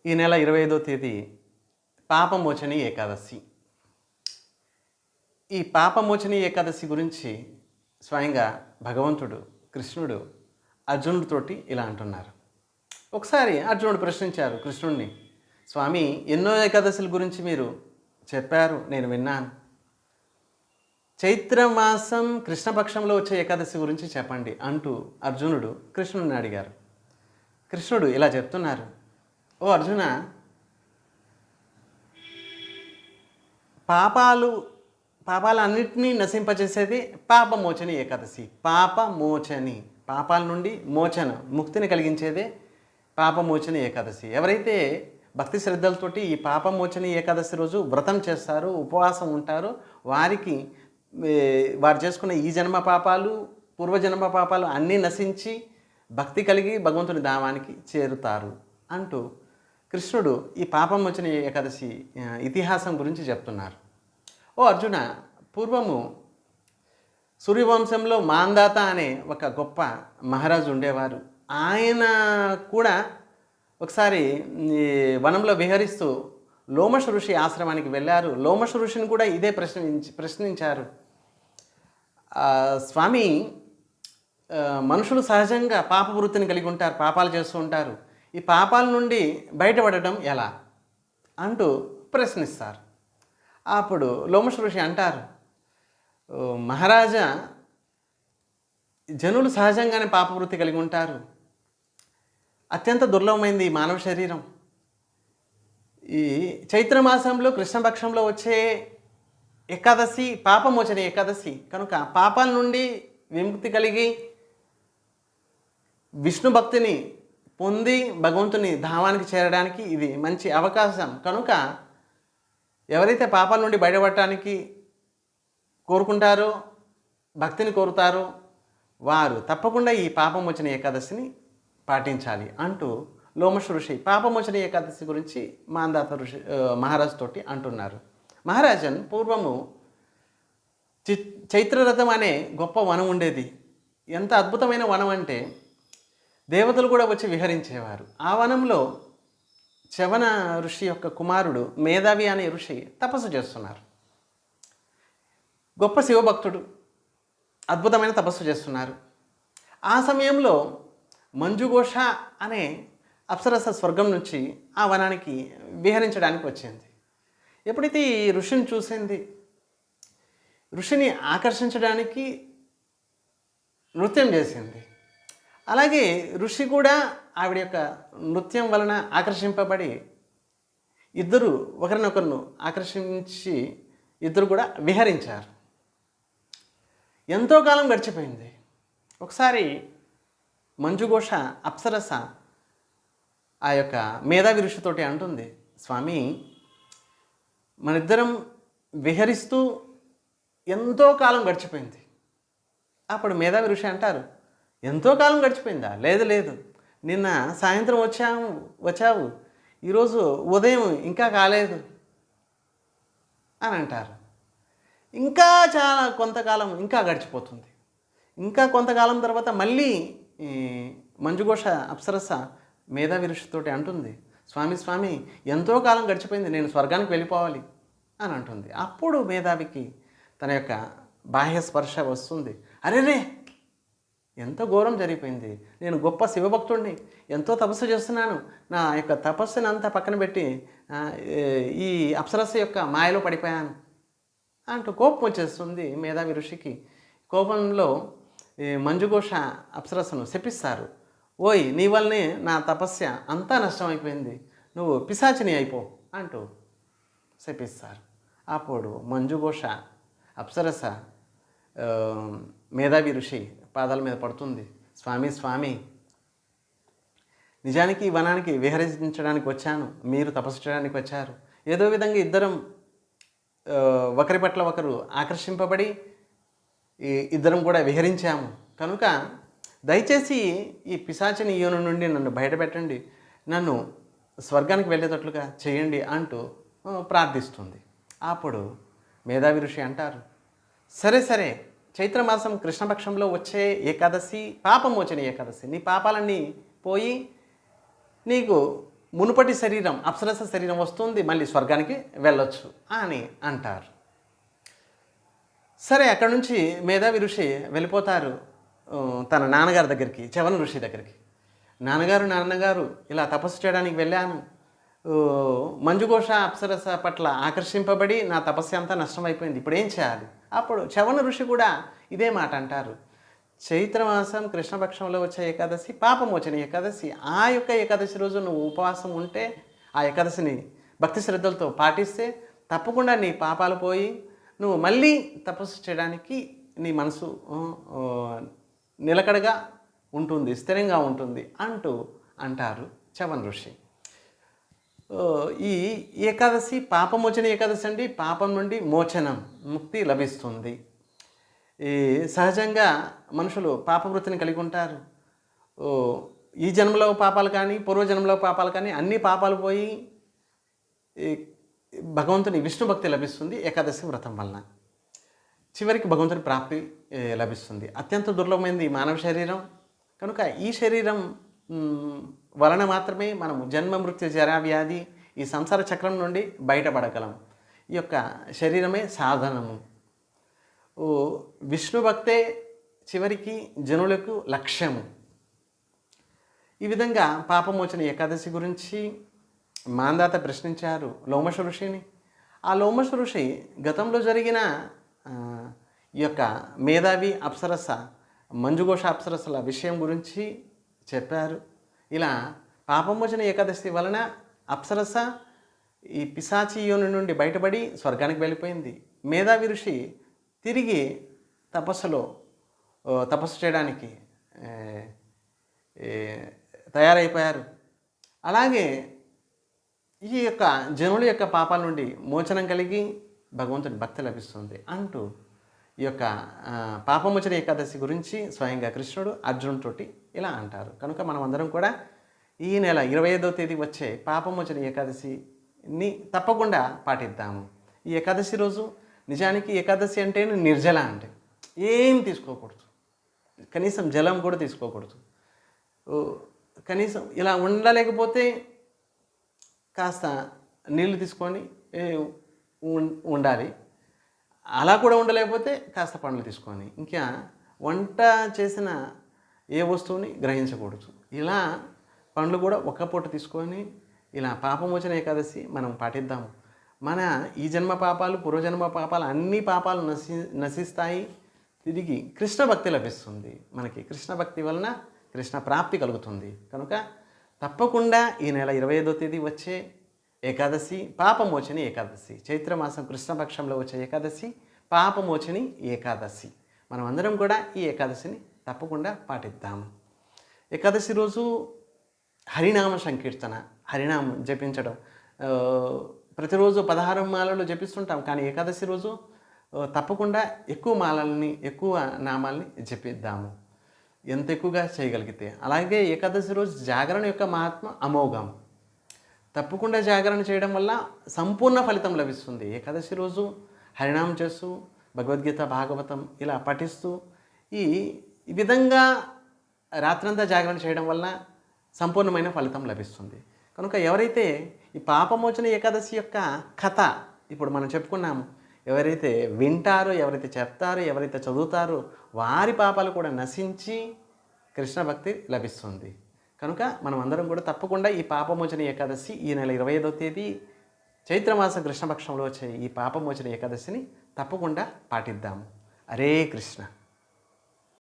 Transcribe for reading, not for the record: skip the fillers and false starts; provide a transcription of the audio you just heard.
ఈ నెల 25వ తేదీ పాపమోచని ఏకాదశి. ఈ పాపమోచని ఏకాదశి గురించి స్వయంగా భగవంతుడు కృష్ణుడు అర్జునుడితోటి ఇలా అంటున్నారు. ఒకసారి అర్జునుడు ప్రశ్నించారు కృష్ణుడిని, స్వామి ఎన్నో ఏకాదశుల గురించి మీరు చెప్పారు, నేను విన్నాను. చైత్రమాసం కృష్ణపక్షంలో వచ్చే ఏకాదశి గురించి చెప్పండి అంటూ అర్జునుడు కృష్ణుడిని అడిగారు. కృష్ణుడు ఇలా చెప్తున్నారు, ఓ అర్జున, పాపాలన్నింటినీ నశింపచేసేది పాపమోచని ఏకాదశి. పాపమోచని, పాపాల నుండి మోచన, ముక్తిని కలిగించేదే పాపమోచని ఏకాదశి. ఎవరైతే భక్తి శ్రద్ధలతోటి ఈ పాపమోచని ఏకాదశి రోజు వ్రతం చేస్తారో, ఉపవాసం ఉంటారో, వారికి వారు చేసుకున్న ఈ జన్మ పాపాలు, పూర్వజన్మ పాపాలు అన్నీ నశించి భక్తి కలిగి భగవంతుని ధామానికి చేరుతారు అంటూ కృష్ణుడు ఈ పాపమోచని ఏకాదశి ఇతిహాసం గురించి చెప్తున్నారు. ఓ అర్జున, పూర్వము సూర్యవంశంలో మాందాత అనే ఒక గొప్ప మహారాజు ఉండేవారు. ఆయన కూడా ఒకసారి వనంలో విహరిస్తూ లోమశ ఋషి ఆశ్రమానికి వెళ్ళారు. లోమశ ఋషిని కూడా ఇదే ప్రశ్నించారు. స్వామి, మనుషులు సహజంగా పాపవృత్తిని కలిగి ఉంటారు, పాపాలు చేస్తూ ఉంటారు. ఈ పాపాల నుండి బయటపడటం ఎలా అంటూ ప్రశ్నిస్తారు. అప్పుడు లోమశ ఋషి అంటారు, మహారాజా, జనులు సహజంగానే పాపవృత్తి కలిగి ఉంటారు. అత్యంత దుర్లభమైంది ఈ మానవ శరీరం. ఈ చైత్రమాసంలో కృష్ణపక్షంలో వచ్చే ఏకాదశి పాపమోచని ఏకాదశి కనుక పాపాల నుండి విముక్తి కలిగి విష్ణు భక్తిని పొంది భగవంతుని ధామానికి చేరడానికి ఇది మంచి అవకాశం. కనుక ఎవరైతే పాపాల నుండి బయటపడటానికి కోరుకుంటారో, భక్తిని కోరుతారో, వారు తప్పకుండా ఈ పాపమోచని ఏకాదశిని పాటించాలి అంటూ లోమశ ఋషి పాపమోచని ఏకాదశి గురించి మాందాత ఋషి మహారాజు తోటి అంటున్నారు. మహారాజన్, పూర్వము చైత్రరథం అనే గొప్ప వనం ఉండేది. ఎంత అద్భుతమైన వనం అంటే దేవతలు కూడా వచ్చి విహరించేవారు. ఆ వనంలో చవన ఋషి యొక్క కుమారుడు మేధావి అనే ఋషి తపస్సు చేస్తున్నారు. గొప్ప శివభక్తుడు, అద్భుతమైన తపస్సు చేస్తున్నారు. ఆ సమయంలో మంజుఘోష అనే అప్సరస స్వర్గం నుంచి ఆ వనానికి విహరించడానికి వచ్చింది. ఎప్పుడైతే ఈ ఋషిని చూసింది, ఋషిని ఆకర్షించడానికి నృత్యం చేసింది. అలాగే ఋషి కూడా ఆవిడ యొక్క నృత్యం వలన ఆకర్షింపబడి ఇద్దరు ఒకరినొకరును ఆకర్షించి ఇద్దరు కూడా విహరించారు. ఎంతో కాలం గడిచిపోయింది. ఒకసారి మంజుఘోష అప్సరస ఆ యొక్క మేధావి ఋషితోటి అంటుంది, స్వామి, మనిద్దరం విహరిస్తూ ఎంతో కాలం గడిచిపోయింది. అప్పుడు మేధావి ఋషి అంటారు, ఎంతో కాలం గడిచిపోయిందా? లేదు లేదు, నిన్న సాయంత్రం వచ్చావు, ఈరోజు ఉదయం ఇంకా కాలేదు అని అంటారు. ఇంకా చాలా కొంతకాలం ఇంకా గడిచిపోతుంది. ఇంకా కొంతకాలం తర్వాత మళ్ళీ మంజుఘోష అప్సరస మేధావి ఋషితోటి అంటుంది, స్వామి, ఎంతో కాలం గడిచిపోయింది, నేను స్వర్గానికి వెళ్ళిపోవాలి అని అంటుంది. అప్పుడు మేధావికి తన యొక్క బాహ్య స్పర్శ వస్తుంది. అరేరే, ఎంతో ఘోరం జరిగిపోయింది, నేను గొప్ప శివభక్తుడిని, ఎంతో తపస్సు చేస్తున్నాను, నా యొక్క తపస్సుని అంతా పక్కన పెట్టి ఈ అప్సరస యొక్క మాయలో పడిపోయాను అంటూ కోపం వచ్చేస్తుంది మేధావి ఋషికి. కోపంలో మంజుఘోష అప్సరసను శపిస్తారు. ఓయ్, నీ వల్లనే నా తపస్య అంతా నష్టమైపోయింది, నువ్వు పిశాచిని అయిపో అంటూ శపిస్తారు. అప్పుడు మంజుఘోష అప్సరస మేధావి ఋషి పాదాల మీద పడుతుంది. స్వామి, నిజానికి ఈ వనానికి విహరించడానికి వచ్చాను, మీరు తపస్సు చేయడానికి వచ్చారు. ఏదో విధంగా ఇద్దరం ఒకరి పట్ల ఒకరు ఆకర్షింపబడి ఇద్దరం కూడా విహరించాము. కనుక దయచేసి ఈ పిశాచిని యోని నుండి నన్ను బయటపెట్టండి, నన్ను స్వర్గానికి వెళ్ళేటట్లుగా చేయండి అంటూ ప్రార్థిస్తుంది. అప్పుడు మేధావి ఋషి అంటారు, సరే, చైత్రమాసం కృష్ణపక్షంలో వచ్చే ఏకాదశి పాపమోచని ఏకాదశి, నీ పాపాలన్నీ పోయి నీకు మునుపటి శరీరం అప్సరస శరీరం వస్తుంది, మళ్ళీ స్వర్గానికి వెళ్ళొచ్చు అని అంటారు. సరే, అక్కడ నుంచి మేధావి ఋషి వెళ్ళిపోతారు తన నాన్నగారి దగ్గరికి, చవన ఋషి దగ్గరికి. నాన్నగారు ఇలా తపస్సు చేయడానికి వెళ్ళాను, మంజుఘోష అప్సరస పట్ల ఆకర్షింపబడి నా తపస్సు అంతా నష్టమైపోయింది, ఇప్పుడు ఏం చేయాలి? అప్పుడు చవన ఋషి కూడా ఇదే మాట అంటారు. చైత్రమాసం కృష్ణపక్షంలో వచ్చే ఏకాదశి పాపమోచన ఏకాదశి. ఆ యొక్క ఏకాదశి రోజు నువ్వు ఉపవాసం ఉంటే, ఆ ఏకాదశిని భక్తి శ్రద్ధలతో పాటిస్తే తప్పకుండా నీ పాపాలు పోయి నువ్వు మళ్ళీ తపస్సు చేయడానికి నీ మనసు నిలకడగా ఉంటుంది, స్థిరంగా ఉంటుంది అంటారు చవన ఋషి. ఈ ఏకాదశి పాపమోచన ఏకాదశి అండి. పాపం నుండి మోచనం, ముక్తి లభిస్తుంది. ఈ సహజంగా మనుషులు పాపవృత్తిని కలిగి ఉంటారు. ఈ జన్మలో పాపాలు కానీ పూర్వజన్మలో పాపాలు కానీ అన్ని పాపాలు పోయి భగవంతుని విష్ణు భక్తి లభిస్తుంది ఏకాదశి వ్రతం వలన. చివరికి భగవంతుని ప్రాప్తి లభిస్తుంది. అత్యంత దుర్లభమైనది ఈ మానవ శరీరం కనుక ఈ శరీరం వలన మాత్రమే మనము జన్మ మృత్యు జరా వ్యాధి ఈ సంసార చక్రం నుండి బయటపడగలం. ఈ యొక్క శరీరమే సాధనము. విష్ణు భక్తే చివరికి జనులకు లక్ష్యము. ఈ విధంగా పాపమోచన ఏకాదశి గురించి మాందాత ప్రశ్నించారు లోమశ ఋషిని. ఆ లోమశ ఋషి గతంలో జరిగిన ఈ యొక్క మేధావి అప్సరస మంజుఘోష అప్సరసల విషయం గురించి చెప్పారు. ఇలా పాపమోచన ఏకాదశి వలన అప్సరస ఈ పిశాచి యోని నుండి బయటపడి స్వర్గానికి వెళ్ళిపోయింది. మేధావి ఋషి తిరిగి తపస్సు చేయడానికి తయారైపోయారు. అలాగే ఈ యొక్క జనుల యొక్క పాపాల నుండి మోచనం కలిగి భగవంతుని భక్తి లభిస్తుంది ఈ యొక్క పాపమోచన ఏకాదశి గురించి స్వయంగా కృష్ణుడు అర్జునుడితోటి ఇలా అంటారు. కనుక మనం అందరం కూడా ఈ నెల 25వ తేదీ వచ్చే పాపమోచన ఏకాదశిని తప్పకుండా పాటిద్దాము. ఈ ఏకాదశి రోజు నిజానికి ఏకాదశి అంటే నిర్జల, అంటే ఏం తీసుకోకూడదు, కనీసం జలం కూడా తీసుకోకూడదు. కనీసం ఇలా ఉండలేకపోతే కాస్త నీళ్లు తీసుకొని ఉండాలి. అలా కూడా ఉండలేకపోతే కాస్త పండ్లు తీసుకొని, ఇంకా వంట చేసిన ఏ వస్తువుని గ్రహించకూడదు. ఇలా పండ్లు కూడా ఒక్క పూట తీసుకొని ఇలా పాపమోచన ఏకాదశి మనం పాటిద్దాము. మన ఈ జన్మ పాపాలు పూర్వజన్మ పాపాలు అన్ని పాపాలు నశిస్తాయి. తిరిగి కృష్ణ భక్తి లభిస్తుంది. మనకి కృష్ణ భక్తి వలన కృష్ణ ప్రాప్తి కలుగుతుంది. కనుక తప్పకుండా ఈ నెల 25వ తేదీ వచ్చే ఏకాదశి పాపమోచని ఏకాదశి, చైత్రమాసం కృష్ణపక్షంలో వచ్చే ఏకాదశి పాపమోచని ఏకాదశి. మనం అందరం కూడా ఈ ఏకాదశిని తప్పకుండా పాటిద్దాము. ఏకాదశి రోజు హరినామ సంకీర్తన, హరినామం జపించడం, ప్రతిరోజు 16 మాలలు జపిస్తుంటాం. కానీ ఏకాదశి రోజు తప్పకుండా ఎక్కువ నామాల్ని జపిద్దాము, ఎంత ఎక్కువగా చేయగలిగితే. అలాగే ఏకాదశి రోజు జాగరణ యొక్క మహాత్మ అమోఘం. తప్పకుండా జాగరణ చేయడం వల్ల సంపూర్ణ ఫలితం లభిస్తుంది. ఏకాదశి రోజు హరినామం చేస్తూ భగవద్గీత భాగవతం ఇలా పఠిస్తూ ఈ విధంగా రాత్రంతా జాగరణ చేయడం వల్ల సంపూర్ణమైన ఫలితం లభిస్తుంది. కనుక ఎవరైతే ఈ పాపమోచన ఏకాదశి యొక్క కథ ఇప్పుడు మనం చెప్పుకున్నాము, ఎవరైతే వింటారో, ఎవరైతే చెప్తారో, ఎవరైతే చదువుతారో వారి పాపాలు కూడా నశించి కృష్ణ భక్తి లభిస్తుంది. కనుక మనం అందరం కూడా తప్పకుండా ఈ పాపమోచన ఏకాదశి ఈ నెల 25వ తేదీ చైత్రమాస కృష్ణపక్షంలో వచ్చే ఈ పాపమోచన ఏకాదశిని తప్పకుండా పాటిద్దాము. హరే కృష్ణ.